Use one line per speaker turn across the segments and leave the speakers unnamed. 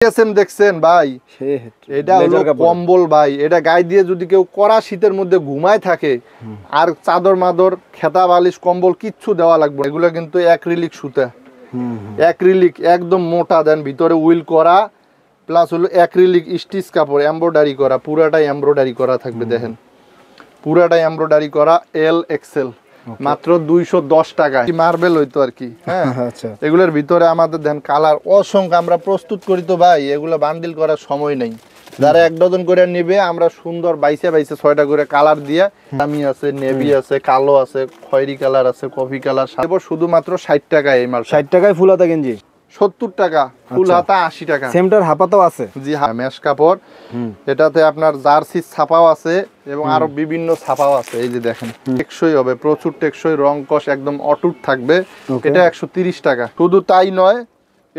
দেখছেন ভাই, এটা হলো কম্বল ভাই। এটা গায়ে দিয়ে যদি কেউ কড়া শীতের মধ্যে ঘুমায় থাকে, আর চাদর মাদর খেতা বালিশ কম্বল কিচ্ছু দেওয়া লাগবে। এগুলো কিন্তু অ্যাক্রিলিক সুতা, অ্যাক্রিলিক একদম মোটা, দেন ভিতরে উইল করা, প্লাস হলো অ্যাক্রিলিক স্টিচ কাপড় এমব্রয়ডারি করা, পুরাটাই এমব্রয়ডারি করা থাকবে। দেখেন পুরাটাই এমব্রয়ডারি করা, এল এক্সেল, মাত্র 210 টাকা। মার্বেল হইতো আর কি। হ্যাঁ, এগুলোর ভিতরে আমাদের দেন কালার অসংখ্য আমরা প্রস্তুত করি তো ভাই, এগুলো বান্ডিল করার সময় নেই। যারা 1 ডজন করে নিবে আমরা সুন্দর বাইসে 6টা করে কালার দিয়ে, দামি আছে, নেভি আছে, কালো আছে, খয়েরি কালার আছে, কফি কালার, শুধুমাত্র 60 টাকায়। এই মাল
60 টাকায় ফুল হাতা গেঞ্জি,
70 টাকা ফুল হাতা, 80 টাকা।
সেমটার হাপাতাও আছে।
জি হ্যাঁ, মেশ কাপড়। এটাতে আপনার জার্সি ছাপাও আছে এবং আরো বিভিন্ন ছাপাও আছে। এই যে দেখেন, টেকসই হবে, প্রচুর টেকসই, রং কষ একদম অটুট থাকবে। এটা 130 টাকা। শুধু তাই নয়,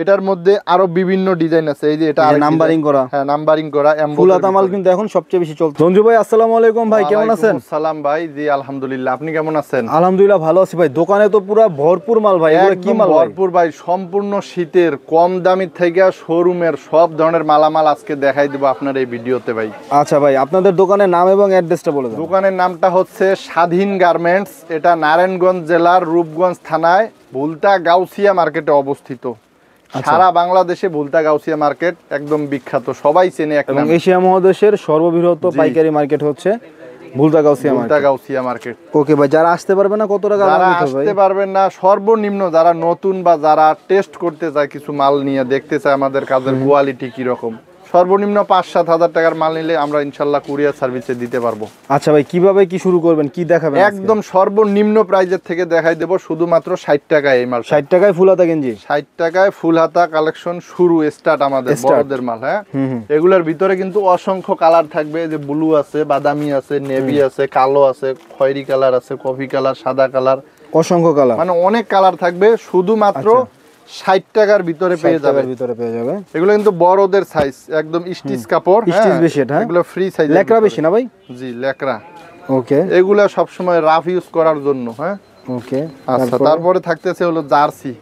এটার মধ্যে আরো বিভিন্ন ডিজাইন আছে। এই যে এটা
নাম্বারিং করা।
হ্যাঁ, নাম্বারিং করা
ফুল হাতা মাল কিন্তু এখন সবচেয়ে বেশি চলছে। রঞ্জু ভাই আসসালামু আলাইকুম ভাই, কেমন আছেন?
সালাম ভাই। জি আলহামদুলিল্লাহ, আপনি কেমন আছেন?
আলহামদুলিল্লাহ ভালো আছি ভাই। দোকানে তো পুরো ভরপুর মাল ভাই। এগুলো কি মাল?
ভরপুর ভাই, সম্পূর্ণ শীতের কম দামি থেকে শোরুমের সব ধরনের মালামাল আজকে দেখাই দেব আপনার এই ভিডিওতে ভাই।
আচ্ছা ভাই, আপনাদের দোকানের নাম এবং অ্যাড্রেসটা বলে দেন।
দোকানের নামটা হচ্ছে স্বাধীন গার্মেন্টস। এটা নারায়ণগঞ্জ জেলার রূপগঞ্জ থানায় ভুলতা গাউসিয়া মার্কেটে অবস্থিত। সারা বাংলাদেশে ভুলতা গাউসিয়া মার্কেট একদম বিখ্যাত, সবাই চেনে।
এবং এশিয়া মহাদেশের সর্ববৃহৎ পাইকারি মার্কেট হচ্ছে ভুলতা গাউসিয়া মার্কেট। ওকে ভাই, যারা আসতে পারবে না কত টাকা?
যারা আসতে পারবেন না, সর্বনিম্ন যারা নতুন বা যারা টেস্ট করতে চায়, কিছু মাল নিয়ে দেখতে চায় আমাদের কাজের কোয়ালিটি কি রকম, সর্বনিম্ন 5-7 হাজার টাকার মাল নিলে আমরা ইনশাল্লাহ কুরিয়ার সার্ভিসে দিতে পারবো।
আচ্ছা ভাই, কিভাবে কি শুরু করবেন, কি দেখাবেন?
একদম সর্বনিম্ন প্রাইজের থেকে দেখাই দেব, শুধুমাত্র 60 টাকায় এই মাল।
60 টাকায় ফুল হাতা গেঞ্জি,
60 টাকায় ফুল হাতা কালেকশন শুরু, স্টার্ট আমাদের বড়দের মাল। হ্যাঁ, এগুলোর ভিতরে কিন্তু অসংখ্য কালার থাকবে। যে ব্লু আছে, বাদামি আছে, নেভি আছে, কালো আছে, খয়েরি কালার আছে, কফি কালার, সাদা কালার,
অসংখ্য কালার,
মানে অনেক কালার থাকবে। শুধুমাত্র 60 টাকার ভিতরে পেয়ে যাবে। এগুলো কিন্তু বড়দের সাইজ, একদম স্টিচ কাপড়,
স্টিচ বেশি। এটা
এগুলো ফ্রি সাইজ,
লেকরা বেশি না ভাই?
জি লেকরা।
ওকে,
এগুলো সব সময় রাফ ইউজ করার জন্য। হ্যাঁ,
ওকে।
আচ্ছা, তারপরে থাকতেছে হলো জার্সি।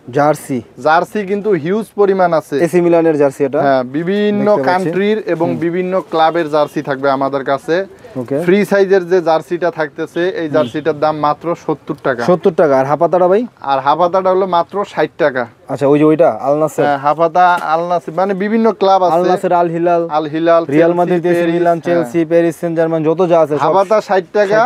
জার্সি কিন্তু হিউজ পরিমাণ আছে।
এসি মিলানের জার্সি এটা।
হ্যাঁ, বিভিন্ন কান্ট্রির এবং বিভিন্ন ক্লাবের জার্সি থাকবে আমাদের কাছে। ফ্রি সাইজের যে জার্সিটা থাকতেছে, এই জার্সিটার দাম মাত্র 70 টাকা।
70 টাকা। আর হাফাতাটা ভাই? আর
হাফাতাটা হলো মাত্র 60 টাকা।
আচ্ছা, ওই যে ওইটা আল নাসের।
হ্যাঁ, হাফাতা আল নাসের, মানে বিভিন্ন ক্লাব আছে।
Al Nassr, Al Hilal, Real Madrid, AC Milan, Chelsea, Paris Saint Germain, যত যা আছে।
হাফাতা 60 টাকা,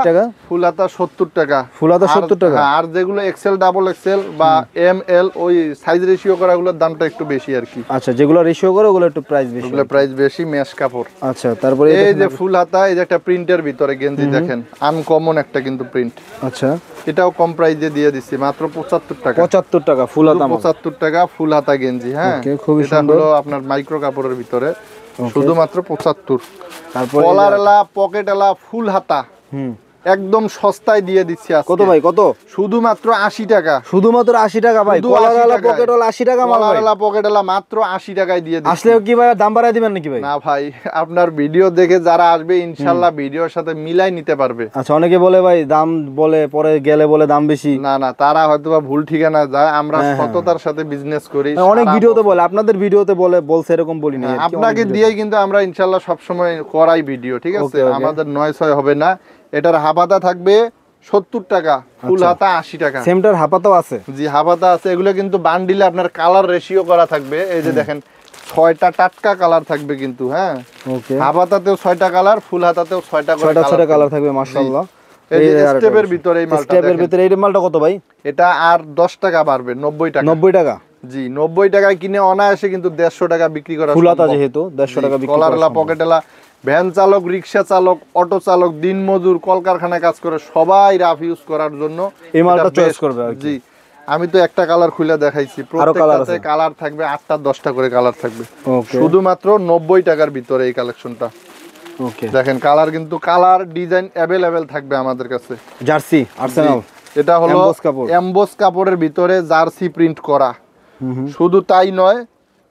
ফুল হাতা 70 টাকা।
ফুল হাতা 70 টাকা।
আর যেগুলো এক্সেল, ডাবল এক্সেল বা এম এল, ওই সাইজ রেশিও করা গুলোর দামটা একটু বেশি আর কি।
আচ্ছা, যেগুলো রেশিও করে ওগুলো একটু প্রাইস বেশি।
ওগুলো প্রাইস বেশি, মেশ কাপড়।
আচ্ছা, তারপরে
এই যে ফুল হাতা, এই যে একটা প্রিন্টের ভিতরে গেঞ্জি দেখেন, আনকমন একটা কিন্তু প্রিন্ট।
আচ্ছা,
এটাও কম প্রাইসে দিয়ে দিচ্ছি, মাত্র 75 টাকা।
75 টাকা ফুল হাতা,
75 টাকা ফুল হাতা গেঞ্জি। হ্যাঁ,
খুবই
এটা হলো আপনার মাইক্রো কাপড়ের ভিতরে, শুধুমাত্র 75। তারপর কলারলা, পকেটলা, ফুল হাতা একদম সস্তায় দিয়ে দিচ্ছি।
কত ভাই, কত?
শুধুমাত্র 80 টাকা।
শুধুমাত্র 80 টাকা ভাই। কলারলা, পকেটলা 80 টাকা মাল।
কলারলা, পকেটলা মাত্র 80 টাকায় দিয়ে দিচ্ছি।
আসলে কি ভাই দাম বাড়ায় দিবেন নাকি ভাই?
না ভাই, আপনার ভিডিও দেখে যারা আসবে ইনশাআল্লাহ ভিডিওর সাথে মিলাই নিতে পারবে।
আচ্ছা, অনেকে বলে ভাই দাম বলে, পরে গেলে বলে দাম বেশি।
না না, তারা হয়তোবা ভুল ঠিকানা যায়। আমরা সততার সাথে বিজনেস করি।
অনেক ভিডিওতে বলে, আপনাদের ভিডিওতে বলছে, এরকম বলি না।
আপনাকে দিয়েই কিন্তু আমরা ইনশাআল্লাহ সব সময় করাই ভিডিও, ঠিক আছে? আমাদের 9-6 হবে না। এটার হাফাতা থাকবে 70 টাকা, ফুল হাতা 80 টাকা।
সেমটার হাফাতাও আছে?
জি, হাফাতা আছে। এগুলো কিন্তু বান্ডিলে আপনার কালার রেশিও করা থাকবে। এই যে দেখেন, 6টা টাটকা কালার থাকবে কিন্তু। হ্যাঁ, ওকে। হাফাতাতেও 6টা কালার, ফুল হাতাতেও 6টা করে কালার থাকবে।
মাশাআল্লাহ।
এই স্টেপের ভিতরে এই মালটা,
স্টেপের ভিতরে এই মালটা কত ভাই?
এটা আর 10 টাকা বাড়বে, 90 টাকা।
90 টাকা?
জি, 90 টাকায় কিনে অনায়াসে কিন্তু 150 টাকা বিক্রি করা।
ফুল হাতা যেহেতু 150 টাকা বিক্রি করা।
কলারলা, পকেটলা, ভ্যান চালক, রিক্সা চালক, অটো চালক, দিনমজুর, কলকারখানায় কাজ করে সবাই রাফ ইউজ করার জন্য
এই মালটা চয়েস করবে আর কি।
জি, আমি তো একটা কালার খুলে দেখাইছি, প্রত্যেকটাতে কালার থাকবে 8টা 10টা করে কালার থাকবে। শুধুমাত্র 90 টাকার ভিতরে এই কালেকশনটা। ওকে, দেখেন কালার, কিন্তু কালার ডিজাইন अवेलेबल থাকবে আমাদের কাছে।
জার্সি আর্সেনাল,
এটা হলো এমবোস কাপড়ের ভিতরে জার্সি প্রিন্ট করা। শুধু তাই নয়,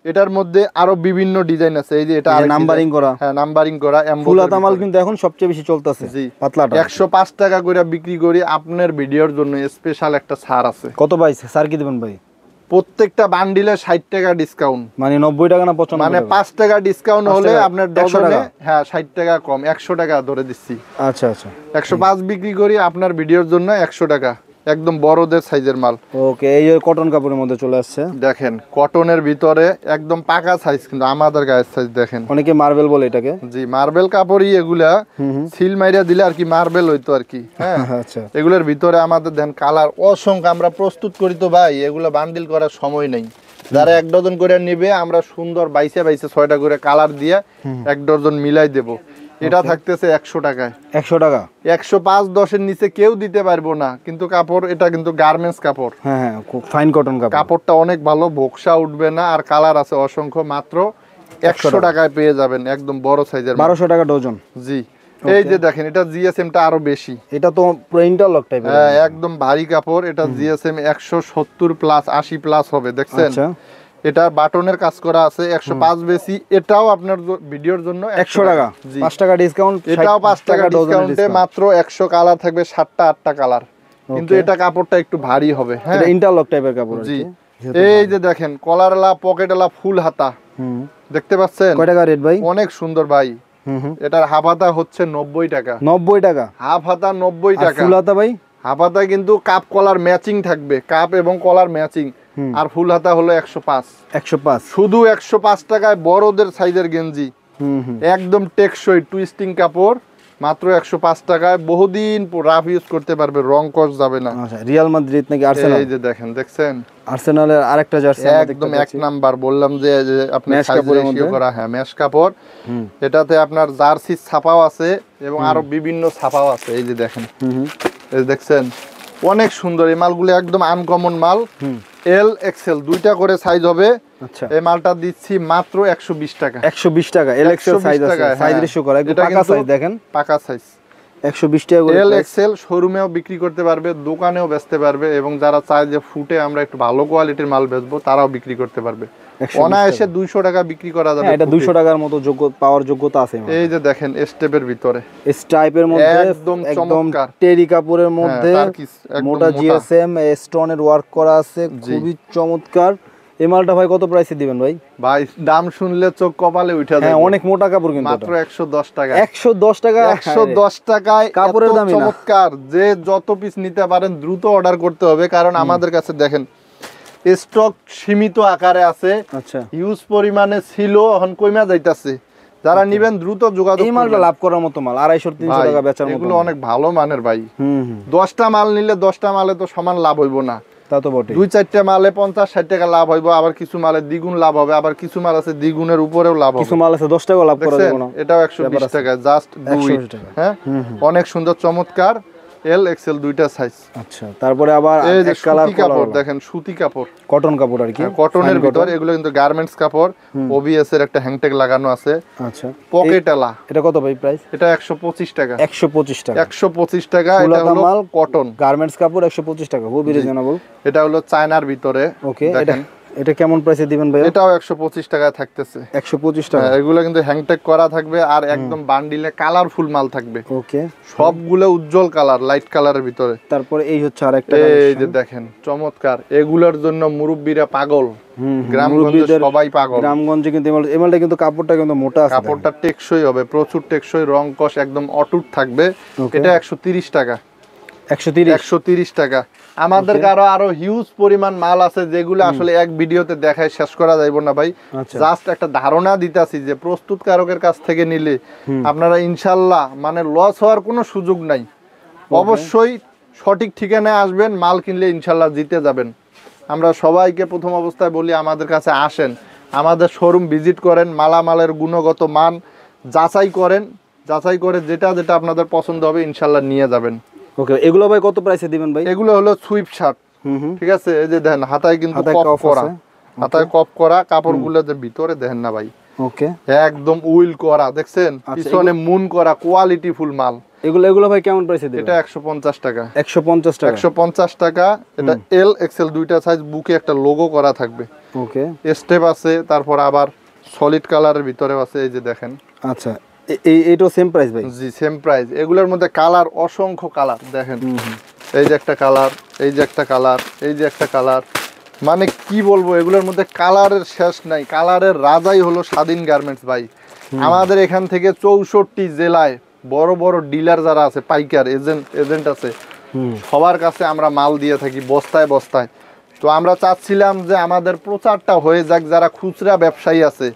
এটার মধ্যে আরো বিভিন্ন ডিজাইন আছে। এই যে এটা
নাম্বারিং করা।
হ্যাঁ, নাম্বারিং করা
ফুল হাতা মাল কিন্তু এখন সবচেয়ে বেশি চলতেছে।
জি,
পাতলাটা
105 টাকা করে বিক্রি করি। আপনার ভিডিওর জন্য স্পেশাল একটা ছাড় আছে।
কত ভাই ছাড় কি দিবেন ভাই?
প্রত্যেকটা বান্ডিলে 60 টাকা ডিসকাউন্ট,
মানে 90 টাকা না 95
মানে 5 টাকা ডিসকাউন্ট হলে আপনার ডজনে হ্যাঁ 60 টাকা কম, 100 টাকা ধরে দিচ্ছি।
আচ্ছা আচ্ছা,
105 বিক্রি করি, আপনার ভিডিওর জন্য 100 টাকা, একদম বড়দের সাইজের মাল।
ওকে, এই কটন কাপড়ের মধ্যে চলে আসছে,
দেখেন কটনের ভিতরে একদম পাকা সাইজ, কিন্তু আমাদের গায়ের সাইজ দেখেন,
অনেকে মার্বেল বলে এটাকে।
জি মার্বেল কাপড়ই এগুলা, সিল মাইরা দিলে আর কি মার্বেল হইতো আর কি। হ্যাঁ
আচ্ছা,
এগুলোর ভিতরে আমাদের দেন কালার অসংখ্য, আমরা প্রস্তুত করি তো ভাই, এগুলো বান্ডিল করার সময় নেই। যারা 1 ডজন করে নিবে আমরা সুন্দর 22 করে কালার দিয়ে 1 ডজন মিলাই দেব। এটা থাকতেছে 100 টাকায়।
100 টাকা,
105-10 নিচে কেউ দিতে পারবো না, কিন্তু কাপড় এটা কিন্তু গার্মেন্টস কাপড়।
হ্যাঁ হ্যাঁ, খুব ফাইন কটন কাপড়,
কাপড়টা অনেক ভালো, ভোকসা উঠবে না, আর কালার আছে অসংখ্য। মাত্র 100 টাকায় পেয়ে যাবেন একদম বড় সাইজের।
1200 টাকা ডজন।
জি এই যে দেখেন, এটা জিএসএমটা আরো বেশি,
এটা তো পুরো ইন্টারলক টাইপের।
হ্যাঁ একদম ভারী কাপড়। এটা জিএসএম 170 প্লাস 80 প্লাস হবে, দেখছেন।
আচ্ছা,
এটা বাটনের কাজ করা আছে, 105 বেশি। এটাও আপনার ভিডিওর জন্য
100 টাকা, 5 টাকা ডিসকাউন্ট।
এটাও 5 টাকা ডিসকাউন্টে মাত্র 100 কালার থাকবে, 7টা 8টা কালার, কিন্তু এটা কাপড়টা একটু ভারী হবে। হ্যাঁ
এটা ইন্টারলক টাইপের কাপড়।
জি এই যে দেখেন কলারলা পকেটলা ফুল হাতা, দেখতে পাচ্ছেন।
কয় টাকা রেট ভাই?
অনেক সুন্দর ভাই। এটার হাফ হাতা হচ্ছে 90 টাকা।
90 টাকা
হাফ হাতা 90 টাকা।
ফুল হাতা ভাই?
হাফ হাতা কিন্তু কাপ কলার ম্যাচিং থাকবে, কাপ এবং কলার ম্যাচিং। আর ফুল হাতা হলো 105।
105
শুধু 105 টাকায় বড়দের সাইজের গেঞ্জি, একদম টেকসই টুইস্টিং কাপড়, মাত্র 105 টাকায়। বহুদিন রাফ ইউজ করতে পারবে, রং কস যাবে না।
আচ্ছা, রিয়াল মাদ্রিদ নাকি আর্সেনাল?
এই যে দেখেন, দেখছেন
আর্সেনালের আরেকটা জার্সি
একদম 1 নাম্বার। বললাম যে আপনি সাইজে রেশিও করা, হ্যাঁ ম্যাশ কাপড়। এটাতে আপনার জার্সি ছাপাও আছে এবং আরো বিভিন্ন ছাপাও আছে। এই যে দেখেন, এই দেখছেন অনেক সুন্দর এই মালগুলো, একদম আনকমন মাল। এল এক্সেল দুইটা করে সাইজ হবে।
আচ্ছা,
এই মালটা দিচ্ছি মাত্র 120 টাকা।
120 টাকা এল এক্সেল সাইজ আছে, সাইজ রেশিও করা, একদম পাকা সাইজ। দেখেন
পাকা সাইজ,
120 টাকা করে।
এল এক্সেল শোরুমেও বিক্রি করতে পারবে, দোকানেও বেচতে পারবে, এবং যারা চায় যে ফুটে আমরা একটু ভালো কোয়ালিটির মাল বেচবো তারাও বিক্রি করতে পারবে। অনায়াসে 200 টাকা বিক্রি করা যাবে।
এটা 200 টাকার মতো পাওয়ার যোগ্যতা আছে।
এই যে দেখেন স্টেপের ভিতরে,
স্টাইপের মধ্যে
একদম চমৎকার
টেরি কাপড়ের মধ্যে মোটা জিএসএম স্টোনের ওয়ার্ক করা আছে, খুবই চমৎকার। এই মালটা ভাই কত প্রাইসে দিবেন ভাই?
ভাই দাম শুনলে চোখ কপালে উঠে যায়।
হ্যাঁ অনেক মোটা কাপড়, কিন্তু
মাত্র 110 টাকা।
110 টাকা,
110 টাকায়
কাপড়ের দাম
চমৎকার। যে যত পিস নিতে পারেন দ্রুত অর্ডার করতে হবে, কারণ আমাদের কাছে দেখেন স্টক সীমিত আকারে আছে।
আচ্ছা,
ইউজ পরিমাণে ছিল, এখন কইমা যাইতাছে। যারা নিবেন দ্রুত যোগাযোগ।
এই মালটা লাভ করার মতো মাল, 250-300 টাকা বেচার মতো।
এগুলো অনেক ভালো মানের ভাই। 10টা মাল নিলে 10টা মালে তো সমান লাভ হইব না,
তা তো বটে।
2-4টা মালে 50-60 টাকা লাভ হইব, আবার কিছু মালে দ্বিগুণ লাভ হবে, আবার কিছু মাল আছে দ্বিগুণের উপরেও লাভ হবে।
কিছু মাল আছে 10 টাকা লাভ করা যাবে না।
এটাও 120 টাকা, জাস্ট ডু ইট। হ্যাঁ অনেক সুন্দর চমৎকার এল এক্সেল দুইটা সাইজ।
আচ্ছা, তারপরে আবার এক কালার
কাপড় দেখেন, সুতি কাপড়,
কটন কাপড় আর কি,
কটনের ভিতর। এগুলো কিন্তু গার্মেন্টস কাপড়, ওবিএস এর একটা হ্যাংটেগ লাগানো আছে।
আচ্ছা,
পকেটলা।
এটা কত ভাই প্রাইস?
এটা 125 টাকা।
125 টাকা,
125 টাকা। এটা হলো কটন
গার্মেন্টস কাপড়, 125 টাকা, খুবই রিজনেবল।
এটা হলো চায়নার ভিতরে।
ওকে, এটা কেমন প্রাইসে দিবেন ভাই?
এটাও 125 টাকায় থাকতেছে।
125 টাকা।
এগুলো কিন্তু হ্যাংটেগ করা থাকবে, আর একদম বান্ডিলে কালারফুল মাল থাকবে।
ওকে,
সবগুলো উজ্জ্বল কালার, লাইট কালারের ভিতরে।
তারপরে এই হচ্ছে আরেকটা,
এই যে দেখেন চমৎকার। এগুলোর জন্য মুরব্বিরা পাগল, গ্রামগঞ্জে সবাই পাগল।
গ্রামগঞ্জে কিন্তু এই মালটা কিন্তু কাপড়টা কিন্তু মোটা আছে,
কাপড়টা টেকসই হবে, প্রচুর টেকসই, রং কস একদম অটুট থাকবে। এটা 130 টাকা। 130 টাকা। আমাদের আরো হিউজ পরিমাণ মাল আছে, যেগুলো আসলে এক ভিডিওতে দেখায় শেষ করা যাইব না ভাই। জাস্ট একটা ধারণা দিতাছি যে প্রস্তুতকারকের কাছ থেকে নিলে আপনারা ইনশাল্লাহ মানে লস হওয়ার কোনো সুযোগ নাই। অবশ্যই সঠিক ঠিকানায় আসবেন, মাল কিনলে ইনশাল্লাহ জিতে যাবেন। আমরা সবাইকে প্রথম অবস্থায় বলি আমাদের কাছে আসেন, আমাদের শোরুম ভিজিট করেন, মালামালের গুণগত মান যাচাই করেন, যাচাই করে যেটা যেটা আপনাদের পছন্দ হবে ইনশাল্লাহ নিয়ে যাবেন।
ওকে, এগুলো ভাই কত প্রাইসে দিবেন ভাই?
এগুলো হলো সুইপ শার্ট, ঠিক আছে। এই যে দেখেন হাতায় কিন্তু কপ করা, হাতায় কপ করা, কাপড়গুলোর ভিতরে দেখেন না ভাই,
ওকে
একদম উইল করা, দেখছেন পিছনে মুন করা, কোয়ালিটি ফুল মাল।
এগুলো ভাই কেমন প্রাইসে দিবেন?
এটা 150 টাকা।
150 টাকা,
150 টাকা। এটা এল এক্সেল দুইটা সাইজ, বুকে একটা লোগো করা থাকবে।
ওকে,
স্টেপ আছে, তারপর আবার সলিড কালারের ভিতরে আছে। এই যে দেখেন।
আচ্ছা, এইটাও সেম প্রাইস ভাই?
জি সেম প্রাইস। এগুলোর মধ্যে কালার অসংখ্য কালার দেখেন। এই যে একটা কালার, এই যে একটা কালার, এই যে একটা কালার, মানে কি বলবো, এগুলোর মধ্যে কালারের শেষ নাই। কালারের রাজাই হলো স্বাধীন গার্মেন্টস ভাই। আমাদের এখান থেকে 64 জেলায় বড় বড় ডিলার যারা আছে, পাইকার এজেন্ট আছে, সবার কাছে আমরা মাল দিয়ে থাকি বস্তায় বস্তায়। তো আমরা চাচ্ছিলাম যে আমাদের প্রচারটা হয়ে যাক, যারা খুচরা ব্যবসায়ী আছে,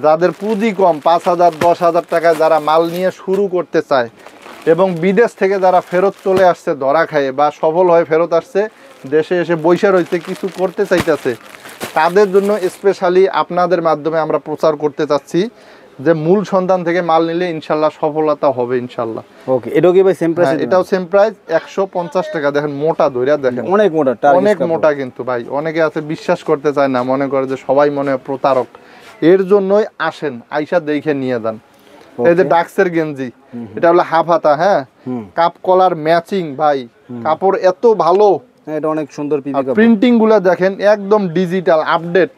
যাদের পুঁজি কম, 5,000 10,000 টাকায় যারা মাল নিয়ে শুরু করতে চায়, এবং বিদেশ থেকে যারা ফেরত চলে আসছে ধরা খায়ে বা সফল হয়ে ফেরত আসছে, দেশে এসে বৈশা রয়েছে, কিছু করতে চাইতেছে, তাদের জন্য স্পেশালি আপনাদের মাধ্যমে আমরা প্রচার করতে চাচ্ছি যে মূল সন্ধান থেকে মাল নিলে ইনশাল্লাহ সফলতা হবে ইনশাল্লাহ।
ওকে, এটাও কি ভাই সেম প্রাইস?
এটাও সেম প্রাইস 150 টাকা। দেখেন মোটা ধইরা দেখেন,
অনেক মোটা,
অনেক মোটা কিন্তু ভাই। অনেকে আছে বিশ্বাস করতে চায় না, মনে করে যে সবাই মনে হয় প্রতারক। এর জন্যই আসেন, আইসা দেখে নিয়ে যান। এই যে ডাক্সের গেঞ্জি, এটা হলো হাফ হাতা, হ্যাঁ, কাপ কলার ম্যাচিং ভাই, কাপড় এত ভালো,
এটা অনেক সুন্দর পিপি কাপড়।
প্রিন্টিং গুলা দেখেন একদম ডিজিটাল আপডেট,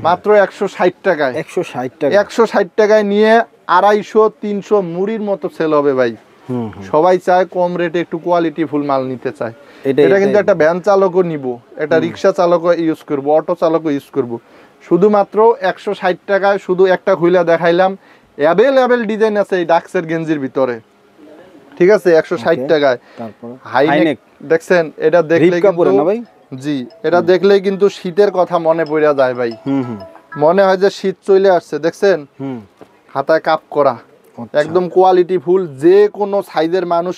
মাত্র 160 টাকায়।
160 টাকা,
160 টাকায় নিয়ে 250-300 মুড়ির মতো সেল হবে ভাই। সবাই চায় কম রেটে একটু কোয়ালিটি ফুল মাল নিতে চায়। এটা কিন্তু একটা ভ্যান চালকও নিব, একটা রিক্সা চালকও ইউজ করবো, অটো চালকও ইউজ করবো। শুধুমাত্র 160 টাকায় শুধু একটা খুইলা দেখাইলাম। অ্যাভেলেবেল ডিজাইন আছে এই ডাক্সের গেঞ্জির ভিতরে, ঠিক আছে, 160 টাকায়। হাইনেক দেখছেন, এটা দেখলে কিন্তু জি, এটা দেখলেই কিন্তু শীতের কথা মনে পড়ে যায় ভাই। মনে হয় যে শীত চলে আসছে। দেখছেন হাতায় কাপ করা, একদম কোয়ালিটি ফুল, যে কোনো সাইজের মানুষ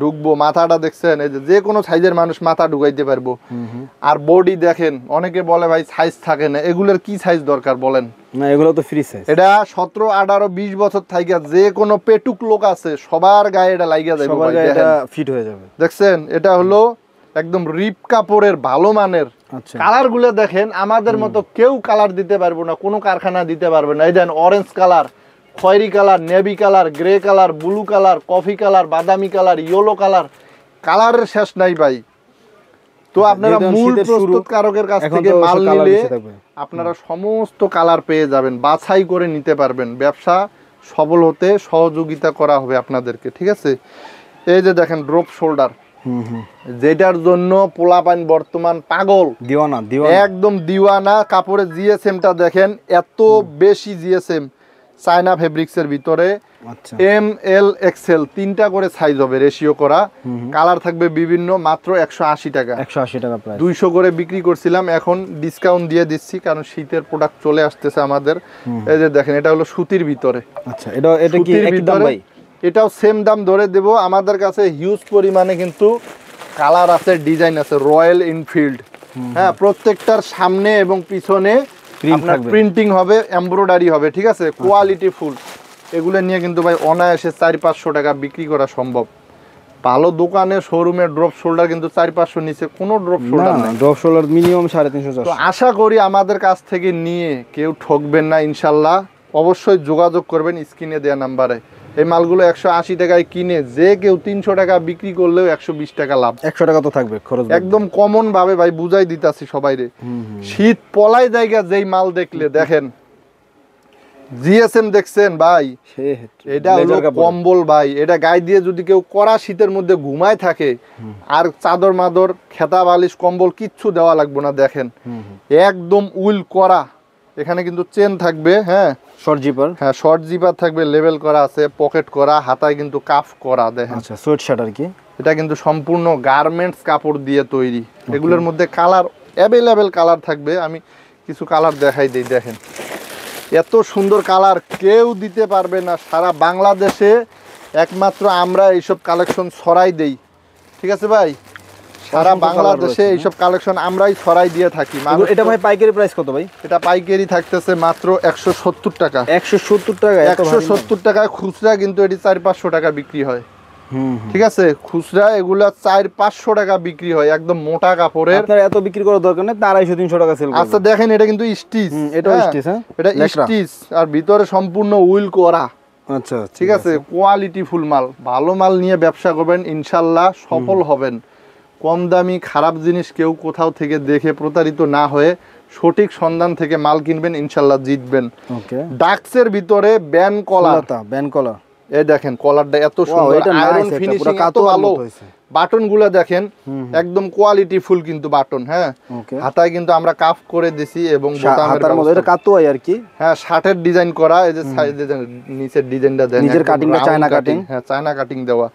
ঢুকবো। মাথাটা দেখছেন, এই যে কোনো সাইজের মানুষ মাথা ঢুকাইতে পারবো। আর বডি দেখেন, অনেকে বলে ভাই সাইজ থাকে না, এগুলোর কি সাইজ দরকার বলেন?
না, এগুলো তো ফ্রি সাইজ।
এটা 17, 18, 20 বছর থাইকা যে কোনো পেটুক লোক আছে সবার গায়ে এটা লাগিয়ে যাবে,
সবার গায়ে এটা ফিট হয়ে যাবে।
দেখছেন, এটা হলো একদম রিপ কাপড়ের ভালো মানের। কালার গুলো দেখেন, আমাদের মতো কেউ কালার দিতে পারবো না, কোনো কারখানা দিতে পারবে না। এই দেন অরেঞ্জ কালার, খয়েরি colour, navy colour, grey colour, blue colour, coffee colour, বাদামি কালার, ইয়েলো কালার, কালারের শেষ নাই ভাই। তো আপনারা মূল প্রস্তুতকারকের কাছ থেকে মাল নিলে আপনারা সমস্ত কালার পেয়ে যাবেন, বাছাই করে নিতে পারবেন। ব্যবসা সফল হতে সহযোগিতা করা হবে আপনাদেরকে, ঠিক আছে। এই যে দেখেন ড্রপ শোল্ডার, যেটার জন্য পোলাপান বর্তমান পাগল,
দিওয়ানা,
একদম দিওয়ানা। কাপড়ের জিএসএমটা দেখেন, এত বেশি জিএসএম, চায়না ফেব্রিক্সের ভিতরে। এম এল এক্সেল 3টা করে সাইজ হবে, রেশিও করা। কালার থাকবে বিভিন্ন, মাত্র 180 টাকা।
180 টাকা প্রাইস।
200 করে বিক্রি করছিলাম, এখন ডিসকাউন্ট দিয়ে দিচ্ছি, কারণ শীতের প্রোডাক্ট চলে আসতেছে আমাদের। এই যে দেখেন, এটা হলো সুতির ভিতরে।
আচ্ছা, এটা কি একই দাম ভাই?
এটাও সেম দাম ধরে দেব। আমাদের কাছে হিউজ পরিমাণে কিন্তু কালার আছে, ডিজাইন আছে। রয়্যাল এনফিল্ড, হ্যাঁ, প্রত্যেকটার সামনে এবং পিছনে আপনার প্রিন্টিং হবে, এমব্রয়ডারি হবে, ঠিক আছে, কোয়ালিটি ফুল। এগুলো নিয়ে কিন্তু ভাই অনায়াসে 400-500 টাকা বিক্রি করা সম্ভব। ভালো দোকানে শোরুমে ড্রপ শোল্ডার কিন্তু 400-500 নিচে কোনো ড্রপ শোল্ডার নেই।
Drop shoulder minimum 350-400।
তো আশা করি আমাদের কাছ থেকে নিয়ে কেউ ঠকবেন না ইনশাল্লাহ। অবশ্যই যোগাযোগ করবেন স্ক্রিনে দেওয়া নাম্বারে। এই মালগুলো 180 টাকায় কিনে যে কেউ 300 টাকা বিক্রি করলেও 120 টাকা লাভ।
100 টাকা তো থাকবে খরচ।
একদম কমন ভাবে ভাই বুঝাই দিতাছি সবাইরে। শীত পলাই জায়গা যেই মাল দেখলে দেখেন, জিএসএম দেখছেন ভাই, এটা হলো কম্বল ভাই। এটা গায়ে দিয়ে যদি কেউ কড়া শীতের মধ্যে ঘুমায় থাকে, আর চাদর মাদর খেতা বালিশ কম্বল কিচ্ছু দেওয়া লাগবে না। দেখেন একদম উইল করা। এখানে কিন্তু চেন থাকবে, হ্যাঁ,
শর্ট জিপার,
হ্যাঁ, শর্ট জিপার থাকবে, লেভেল করা আছে, পকেট করা, হাতায় কিন্তু কাফ করা। দেখেন,
আচ্ছা, সোয়েট শার্ট আর কি।
এটা কিন্তু সম্পূর্ণ গার্মেন্টস কাপড় দিয়ে তৈরি। এগুলোর মধ্যে কালার অ্যাভেলেবেল কালার থাকবে। আমি কিছু কালার দেখাই দিই। দেখেন এত সুন্দর কালার কেউ দিতে পারবে না। সারা বাংলাদেশে একমাত্র আমরা এইসব কালেকশন ছড়াই দেই, ঠিক আছে ভাই। সারা বাংলাদেশে এইসব কালেকশন আমরাই ছড়াই দিয়ে থাকি।
এটা ভাই পাইকারি প্রাইস কত ভাই?
এটা পাইকারি থাকতেছে মাত্র 170 টাকা।
170 টাকা?
170 টাকায় খুচরা কিন্তু এটি 400-500 টাকা বিক্রি হয়, ঠিক আছে। খুচরা এগুলা 400-500 টাকা বিক্রি হয়, একদম মোটা কাপড়ের।
আপনার এত বিক্রি করার দরকার নেই, 250-300 টাকা সেল করবেন।
আচ্ছা দেখেন, এটা কিন্তু স্টিচ,
এটা স্টিচ, হ্যাঁ,
এটা স্টিচ, আর ভিতরে সম্পূর্ণ উইল করা।
আচ্ছা,
ঠিক আছে, কোয়ালিটি ফুল মাল। ভালো মাল নিয়ে ব্যবসা করবেন, ইনশাল্লাহ সফল হবেন। কম দামি খারাপ জিনিস কেউ কোথাও থেকে দেখে প্রতারিত না হয়ে সঠিক সন্ধান থেকে মাল কিনবেন, ইনশাল্লাহ জিতবেন।
ওকে,
ডাক্সের ভিতরে ব্যান কলার,
ব্যান কলার
এই দেখেন কলারটা এত সুন্দর, আয়রন ফিনিশিং এত ভালো, বাটন গুলো দেখেন একদম কোয়ালিটি ফুল কিন্তু বাটন। হ্যাঁ, হাতায় কিন্তু আমরা কাফ করে দিছি এবং
হাতার মধ্যে এটা কাতুয়াই আর কি।
হ্যাঁ, শার্টের ডিজাইন করা, এই যে সাইডে নিচের ডিজাইনটা দেন,
নিচের কাটিংটা চায়না কাটিং।
হ্যাঁ, চায়না কাটিং দেওয়া।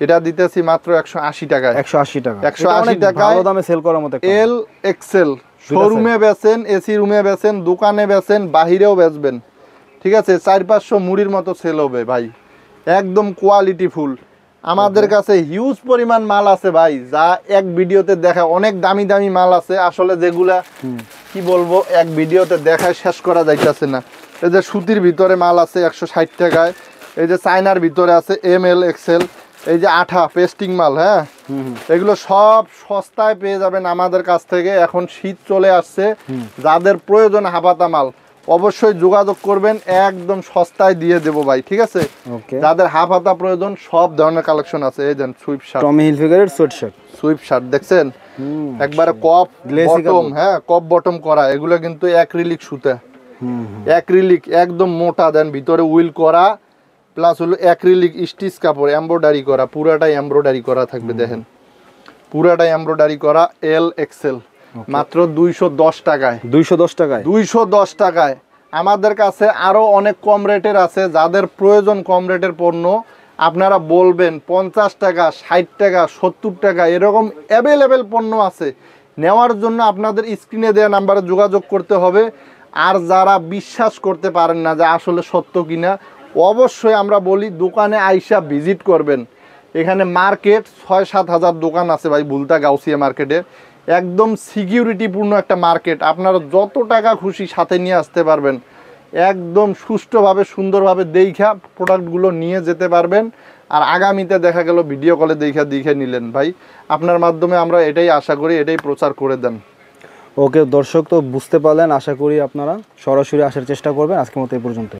এটা দিতেছি মাত্র 180 টাকায়।
180 টাকা,
180 টাকায়
ভালো দামে সেল করার মতো।
এল এক্সেল শোরুমে বেচেন, এসি রুমে বেচেন, দোকানে বেচেন, বাহিরেও বেচবেন, ঠিক আছে? 400-500 মুড়ির মতো সেল হবে ভাই, একদম কোয়ালিটি ফুল। আমাদের কাছে হিউজ পরিমাণ মাল আছে ভাই, যা এক ভিডিওতে দেখা, অনেক দামি দামি মাল আছে আসলে, যেগুলা কি বলবো এক ভিডিওতে দেখায় শেষ করা যাইতেছে না। এই যে সুতির ভিতরে মাল আছে 160 টাকায়, এই যে চায়নার ভিতরে আছে ML XL, এই যে আঠা পেস্টিং মাল। হ্যাঁ, এগুলো সব সস্তায় পেয়ে যাবেন আমাদের কাছ থেকে। এখন শীত চলে আসছে, যাদের প্রয়োজন হাফাতা মাল অবশ্যই যোগাযোগ করবেন, একদম সস্তায় দিয়ে দেবো ভাই, ঠিক আছে? যাদের হাফ হাতা প্রয়োজন সব ধরনের কালেকশন আছে। এই দেন সুইপ শার্ট,
টমি হিলফিগারের সোয়েটশার্ট,
সুইপ শার্ট দেখছেন একবারে কপ বটম। হ্যাঁ, কপ বটম করা, এগুলো কিন্তু অ্যাক্রিলিক সুতা, অ্যাক্রিলিক একদম মোটা, দেন ভিতরে উইল করা, প্লাস হলো অ্যাক্রিলিক স্টিচ কাপড়, এমব্রয়ডারি করা, পুরাটাই এমব্রয়ডারি করা থাকবে। দেখেন পুরাটাই এমব্রয়ডারি করা, এল এক্সেল, মাত্র 210 টাকায়।
210 টাকায়,
210 টাকায়। আমাদের কাছে আরো অনেক কম রেটের আছে, যাদের প্রয়োজন কম রেটের পণ্য আপনারা বলবেন। 50 টাকা, 60 টাকা, 70 টাকা এরকম অ্যাভেলেবেল পণ্য আছে। নেওয়ার জন্য আপনাদের স্ক্রিনে দেওয়া নাম্বারে যোগাযোগ করতে হবে। আর যারা বিশ্বাস করতে পারেন না যে আসলে সত্য কিনা, অবশ্যই আমরা বলি দোকানে আইসা ভিজিট করবেন। এখানে মার্কেট 6-7 হাজার দোকান আছে ভাই, ভুলতা গাউসিয়া মার্কেটে, একদম সিকিউরিটিপূর্ণ একটা মার্কেট। আপনারা যত টাকা খুশি সাথে নিয়ে আসতে পারবেন, একদম সুষ্ঠুভাবে সুন্দরভাবে দেখা প্রোডাক্টগুলো নিয়ে যেতে পারবেন। আর আগামীতে দেখা গেল ভিডিও কলে দেখে নিলেন ভাই, আপনার মাধ্যমে আমরা এটাই আশা করি, এটাই প্রচার করে দেন।
ওকে দর্শক, তো বুঝতে পারলেন, আশা করি আপনারা সরাসরি আসার চেষ্টা করবেন। আজকের মতো এই পর্যন্ত।